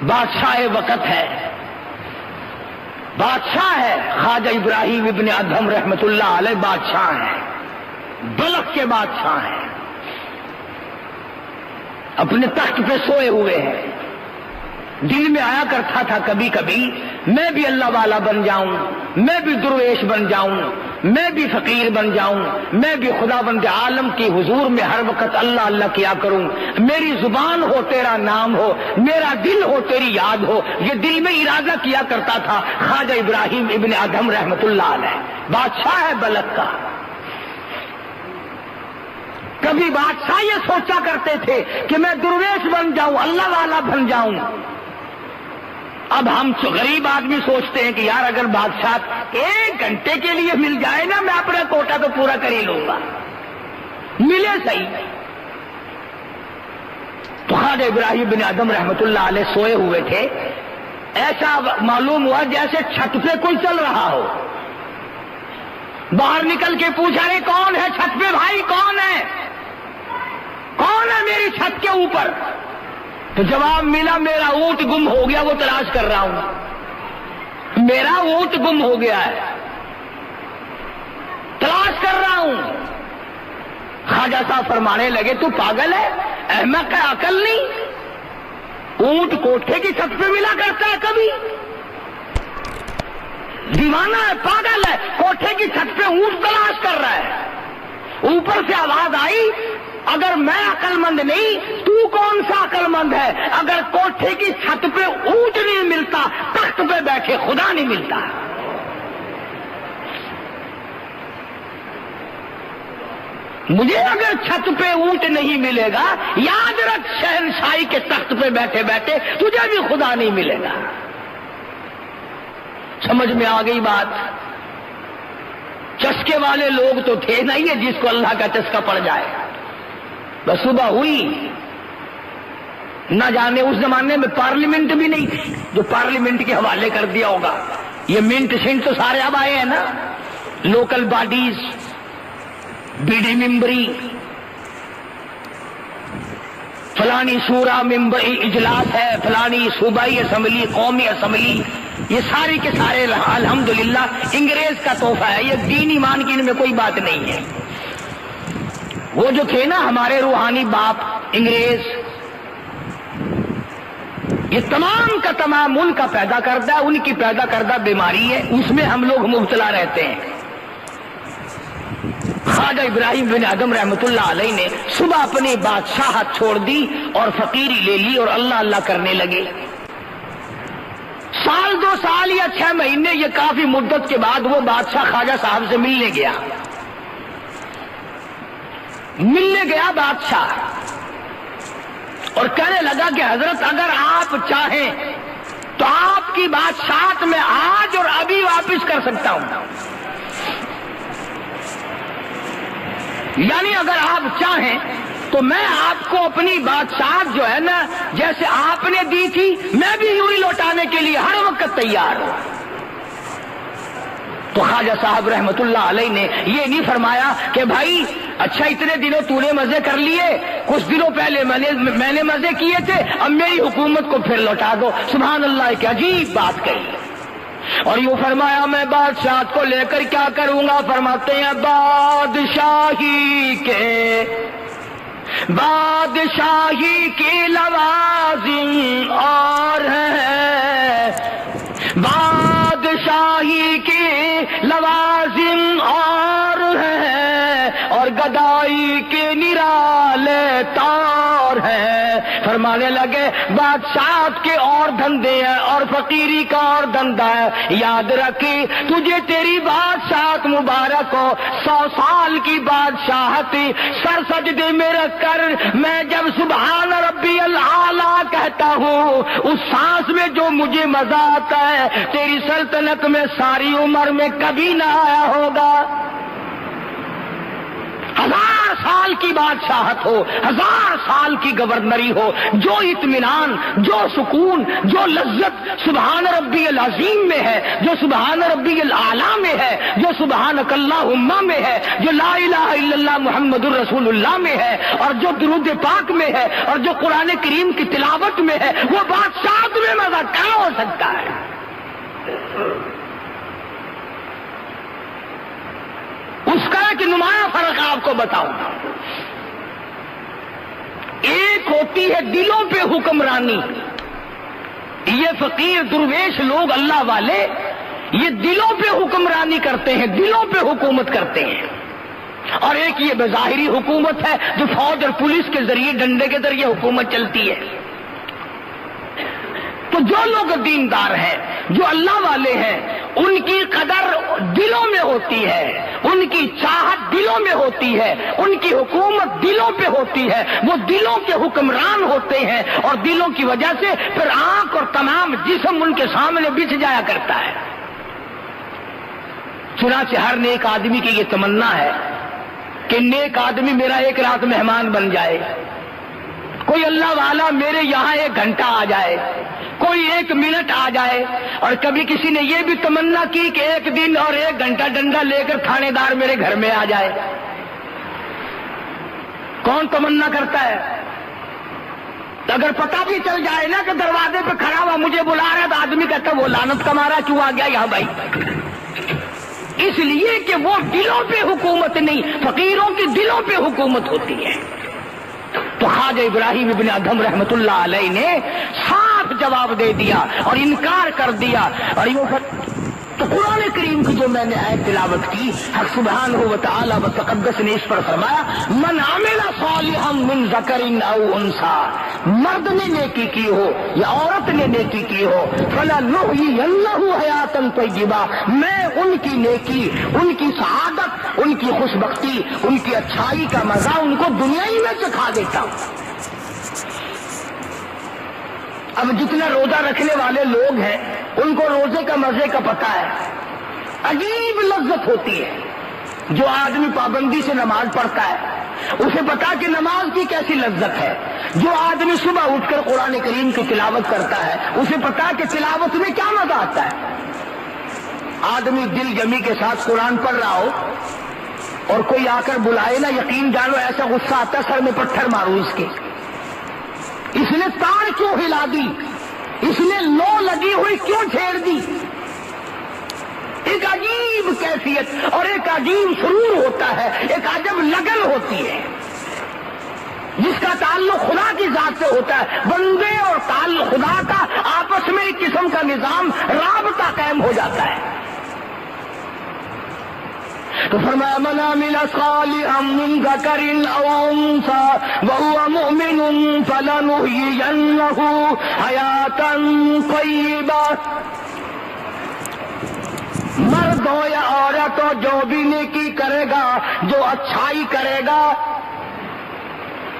بادشاہ وقت ہے، بادشاہ ہے، خواجہ ابراہیم ابن ادہم رحمت اللہ علیہ بادشاہ ہیں، بلخ کے بادشاہ ہیں، اپنے تخت پہ سوئے ہوئے ہیں۔ دل میں آیا کرتا تھا کبھی کبھی میں بھی اللہ والا بن جاؤں، میں بھی درویش بن جاؤں، میں بھی فقیر بن جاؤں، میں بھی خدا بند عالم کی حضور میں ہر وقت اللہ اللہ کیا کروں، میری زبان ہو تیرا نام ہو، میرا دل ہو تیری یاد ہو۔ یہ دل میں ارادہ کیا کرتا تھا خواجہ ابراہیم ابن ادہم رحمت اللہ علیہ، بادشاہ ہے بلخ کا۔ کبھی بادشاہ یہ سوچا کرتے تھے کہ میں درویش بن جاؤں، اللہ والا بن جاؤں۔ اب ہم غریب آدمی سوچتے ہیں کہ یار اگر بادشاہ ایک گھنٹے کے لیے مل جائے نا میں اپنا کوٹا تو پورا کر ہی لوں گا، ملے صحیح۔ تو خواجہ ابراہیم بن ادہم رحمت اللہ علیہ سوئے ہوئے تھے، ایسا معلوم ہوا جیسے چھت پہ کوئی چل رہا ہو۔ باہر نکل کے پوچھا رہے کون ہے چھت پہ بھائی، کون ہے، کون ہے میری چھت کے اوپر؟ تو جواب ملا میرا اونٹ گم ہو گیا، وہ تلاش کر رہا ہوں، میرا اونٹ گم ہو گیا ہے، تلاش کر رہا ہوں۔ خواجہ صاحب فرمانے لگے تو پاگل ہے، احمق ہے، عقل نہیں؟ اونٹ کوٹھے کی چھت پہ ملا کرتا ہے کبھی؟ دیوانہ ہے، پاگل ہے، کوٹھے کی چھت پہ اونٹ تلاش کر رہا ہے۔ اوپر سے آواز آئی اگر میں عقل مند نہیں تو کون سا عقل مند ہے؟ اگر کوٹھے کی چھت پہ اونٹ نہیں ملتا تخت پہ بیٹھے خدا نہیں ملتا۔ مجھے اگر چھت پہ اونٹ نہیں ملے گا یاد رکھ شہنشاہی کے تخت پہ بیٹھے بیٹھے تجھے بھی خدا نہیں ملے گا۔ سمجھ میں آ گئی بات؟ چسکے والے لوگ تو تھے نہیں ہے جس کو اللہ کا چسکا پڑ جائے۔ بس صبح ہوئی، نہ جانے اس زمانے میں پارلیمنٹ بھی نہیں تھی جو پارلیمنٹ کے حوالے کر دیا ہوگا۔ یہ منٹ سنٹ تو سارے اب آئے ہیں نا، لوکل باڈیز، بی ڈی ممبری، فلانی شورا ممبری اجلاس ہے، فلانی صوبائی اسمبلی، قومی اسمبلی، یہ سارے کے سارے الحمدللہ انگریز کا تحفہ ہے، یہ دین ایمان کی ان میں کوئی بات نہیں ہے۔ وہ جو تھے نا ہمارے روحانی باپ انگریز، یہ تمام کا تمام ان کا پیدا کردہ، ان کی پیدا کردہ بیماری ہے، اس میں ہم لوگ مبتلا رہتے ہیں۔ خواجہ ابراہیم بن ادہم رحمت اللہ علیہ نے صبح اپنی بادشاہت چھوڑ دی اور فقیری لے لی اور اللہ اللہ کرنے لگے۔ سال 2 سال یا 6 مہینے، یہ کافی مدت کے بعد وہ بادشاہ خواجہ صاحب سے ملنے گیا۔ بادشاہ اور کہنے لگا کہ حضرت اگر آپ چاہیں تو آپ کی بادشاہت میں آج اور ابھی واپس کر سکتا ہوں، یعنی اگر آپ چاہیں تو میں آپ کو اپنی بادشاہت جو ہے نا جیسے آپ نے دی تھی میں بھی یوں ہی لوٹانے کے لیے ہر وقت تیار ہوں۔ تو خواجہ صاحب رحمت اللہ علیہ نے یہ نہیں فرمایا کہ بھائی اچھا اتنے دنوں تو نے مزے کر لیے، کچھ دنوں پہلے میں نے مزے کیے تھے، اب میری حکومت کو پھر لوٹا دو۔ سبحان اللہ، ایک عجیب بات کہی۔ اور یوں فرمایا میں بادشاہت کو لے کر کیا کروں گا؟ فرماتے ہیں بادشاہی کے لوازم اور ہیں، بادشاہی کے لوازم اور ہیں، اور گدائی کے نرالے تار ہیں۔ فرمانے لگے بادشاہت کے اور دھندے ہیں اور فقیری کا اور دھندا ہے، یاد رکھی تجھے تیری بادشاہت مبارک ہو 100 سال کی بادشاہت سر سجدے میں رکھ کر میں جب سبحان ربی الاعلیٰ کہتا ہوں اس سانس میں جو مجھے مزہ آتا ہے تیری سلطنت میں ساری عمر میں کبھی نہ آیا ہوگا۔ 1000 سال کی بادشاہت ہو، 1000 سال کی گورنری ہو، جو اطمینان، جو سکون، جو لذت سبحان ربی العظیم میں ہے، جو سبحان ربی الاعلیٰ میں ہے، جو سبحانک اللہم میں ہے، جو لا الہ الا اللہ محمد الرسول اللہ میں ہے، اور جو درود پاک میں ہے، اور جو قرآن کریم کی تلاوت میں ہے، وہ بادشاہت میں کہ نمایاں فرق آپ کو بتاؤں. ایک ہوتی ہے دلوں پہ حکمرانی. یہ فقیر درویش لوگ اللہ والے یہ دلوں پہ حکمرانی کرتے ہیں, دلوں پہ حکومت کرتے ہیں. اور ایک یہ بظاہری حکومت ہے جو فوج اور پولیس کے ذریعے ڈنڈے کے ذریعے حکومت چلتی ہے. تو جو لوگ دیندار ہیں, جو اللہ والے ہیں, ان کی قدر دلوں میں ہوتی ہے, ان کی چاہت دلوں میں ہوتی ہے, ان کی حکومت دلوں پہ ہوتی ہے. وہ دلوں کے حکمران ہوتے ہیں اور دلوں کی وجہ سے پھر آنکھ اور تمام جسم ان کے سامنے بچھ جایا کرتا ہے. چنانچہ ہر نیک آدمی کی یہ تمنا ہے کہ نیک آدمی میرا ایک رات مہمان بن جائے, کوئی اللہ والا میرے یہاں 1 گھنٹہ آ جائے, کوئی 1 منٹ آ جائے. اور کبھی کسی نے یہ بھی تمنا کی کہ 1 دن اور 1 گھنٹہ ڈنڈا لے کر تھانے دار میرے گھر میں آ جائے. کون تمنا کرتا ہے؟ اگر پتہ بھی چل جائے نا کہ دروازے پہ کھڑا ہوا مجھے بلا رہا ہے تو آدمی کہتا ہے وہ لعنت کا مارا کیوں آ گیا یہاں بھائی. اس لیے کہ وہ دلوں پہ حکومت نہیں, فقیروں کی دلوں پہ حکومت ہوتی ہے. تو خواجہ ابراہیم ابن ادھم رحمت اللہ علیہ نے صاف جواب دے دیا اور انکار کر دیا. اور تو قرآن کریم کی جو میں نے آیت تلاوت کی, حق سبحانہ و تعالی و تقدس نے اس پر فرمایا من عمل صالحا من ذکر او انثى, مرد نے نیکی کی ہو یا عورت نے نیکی کی ہو, فلنحیینہ حیاتا طیبہ, میں ان کی نیکی, ان کی سعادت, ان کی خوش بختی, ان کی اچھائی کا مزہ ان کو دنیا ہی میں چکھا دیتا ہوں. اب جتنا روزہ رکھنے والے لوگ ہیں ان کو روزے کا مزے کا پتہ ہے, عجیب لذت ہوتی ہے. جو آدمی پابندی سے نماز پڑھتا ہے اسے پتا کہ نماز کی کیسی لذت ہے. جو آدمی صبح اٹھ کر قرآن کریم کی تلاوت کرتا ہے اسے پتا کہ تلاوت میں کیا مزہ آتا ہے. آدمی دل جمی کے ساتھ قرآن پڑھ رہا ہو اور کوئی آ کر بلائے نا, یقین جانو ایسا غصہ آتا ہے سر میں پتھر مارو اس کے. اس نے تار کیوں ہلا دی, اس نے لو لگی ہوئی کیوں چھیڑ دی. ایک عجیب کیفیت اور ایک عجیب سرور ہوتا ہے, ایک عجب لگن ہوتی ہے جس کا تعلق خدا کی ذات سے ہوتا ہے. بندے اور تعلق خدا کا آپس میں ایک قسم کا نظام رابطہ قائم ہو جاتا ہے. تو فرمایا من عمل صالحا من ذکر او انثى وهو مؤمن فلنحيينه حیاتا طیبہ, مرد ہو یا عورت ہو جو بھی نیکی کرے گا, جو اچھائی کرے گا,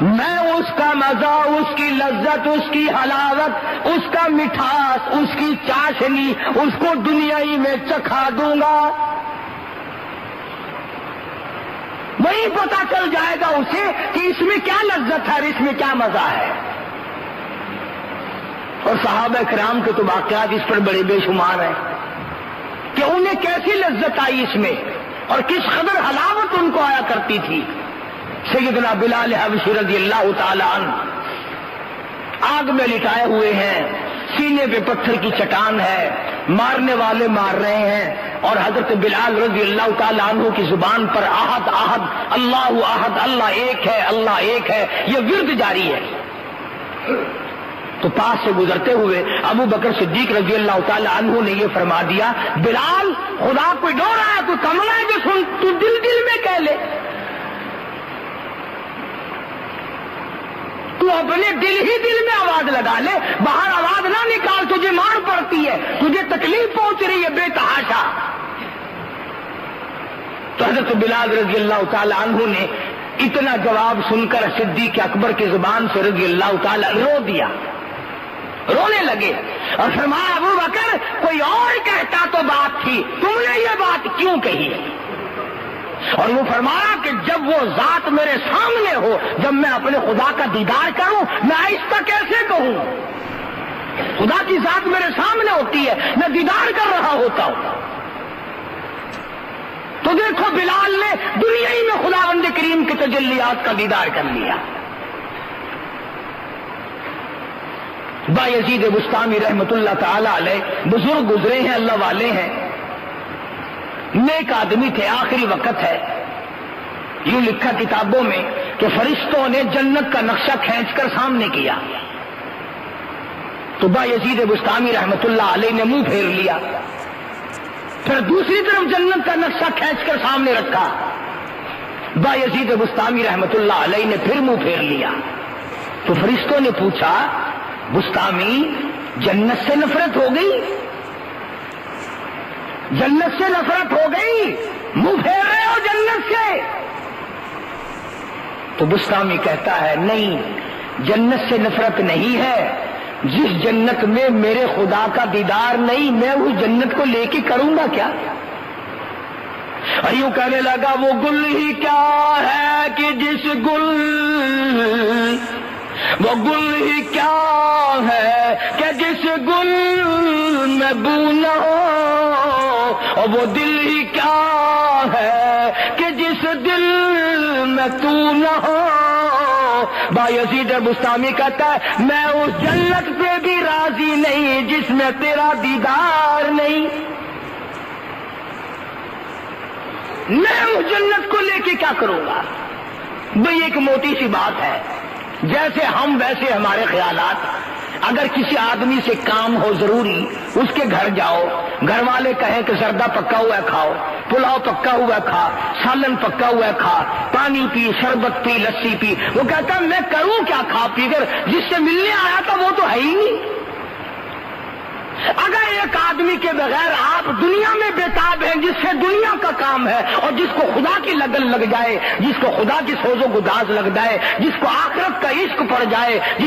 میں اس کا مزہ, اس کی لذت, اس کی حلاوت, اس کا مٹھاس, اس کی چاشنی اس کو دنیا ہی میں چکھا دوں گا. وہی پتا چل جائے گا اسے کہ اس میں کیا لذت ہے اور اس میں کیا مزہ ہے. اور صحابہ کرام کے تو واقعات اس پر بڑے بے شمار ہیں کہ انہیں کیسی لذت آئی اس میں اور کس قدر حلاوت ان کو آیا کرتی تھی. سیدنا بلال حبشی رضی اللہ تعالی عنہ آگ میں لٹائے ہوئے ہیں, سینے پہ پتھر کی چٹان ہے, مارنے والے مار رہے ہیں, اور حضرت بلال رضی اللہ تعالی عنہ کی زبان پر احد احد اللہ احد, اللہ ایک ہے, اللہ ایک ہے, یہ ورد جاری ہے. تو پاس سے گزرتے ہوئے ابو بکر صدیق رضی اللہ تعالی عنہ نے یہ فرما دیا, بلال خدا کوئی ڈو رہا ہے, کوئی کملا ہے جو سن, تو دل دل میں کہہ لے, تو اپنے دل ہی دل میں آواز لگا لے, باہر آواز نہ نکال, تجھے مار پڑتی ہے, تجھے تکلیف پہنچ رہی ہے بے تحاشا. تو حضرت بلال رضی اللہ تعالی عنہ نے اتنا جواب سن کر صدیق اکبر کی زبان سے رضی اللہ تعالی رو دیا, رونے لگے اور فرمایا ابو بکر کوئی اور کہتا تو بات تھی, تم نے یہ بات کیوں کہی؟ اور وہ فرمایا کہ جب وہ ذات میرے سامنے ہو, جب میں اپنے خدا کا دیدار کروں, میں آہستہ کیسے کہوں؟ خدا کی ذات میرے سامنے ہوتی ہے, میں دیدار کر رہا ہوتا ہوں. تو دیکھو بلال نے دنیا ہی میں خداوند کریم کی تجلیات کا دیدار کر لیا. بایزید بستامی رحمت اللہ تعالی علیہ بزرگ گزرے ہیں, اللہ والے ہیں, نیک آدمی تھے, آخری وقت ہے, یوں لکھا کتابوں میں کہ فرشتوں نے جنت کا نقشہ کھینچ کر سامنے کیا تو بایزید بستامی رحمت اللہ علیہ نے منہ پھیر لیا، پھر دوسری طرف جنت کا نقشہ کھینچ کر سامنے رکھا، بایزید بستامی رحمت اللہ علیہ نے پھر منہ پھیر لیا تو فرشتوں نے پوچھا بستامی جنت سے نفرت ہو گئی، جنت سے نفرت ہو گئی، منہ پھیر رہے ہو جنت سے؟ تو بستامی کہتا ہے نہیں، جنت سے نفرت نہیں ہے، جس جنت میں میرے خدا کا دیدار نہیں میں اس جنت کو لے کے کروں گا کیا؟ اور یوں کہنے لگا وہ گل ہی کیا ہے کہ جس گل، وہ گل ہی کیا ہے کہ جس گل میں بو نہ ہو، اور وہ دل ہی کیا ہے کہ جس دل میں تو نہ ہو۔ بایزید بستامی کہتا ہے میں اس جنت پہ بھی راضی نہیں جس میں تیرا دیدار نہیں، میں اس جنت کو لے کے کیا کروں گا؟ بھئی ایک موٹی سی بات ہے، جیسے ہم ویسے ہمارے خیالات۔ اگر کسی آدمی سے کام ہو ضروری، اس کے گھر جاؤ، گھر والے کہیں کہ زردہ پکا ہوا ہے کھاؤ، پلاؤ پکا ہوا ہے کھا، سالن پکا ہوا ہے کھا، پانی پی، شربت پی، لسی پی، وہ کہتا ہے میں کروں کیا کھا پی کر، جس سے ملنے آیا تھا وہ تو ہے ہی نہیں۔ اگر ایک آدمی کے بغیر آپ دنیا میں بےتاب ہیں، جس سے دنیا کا کام ہے اور جس کو خدا کی لگن لگ جائے، جس کو خدا کی سوز و گداز لگ جائے، جس کو آخرت کا عشق پڑ جائے، جس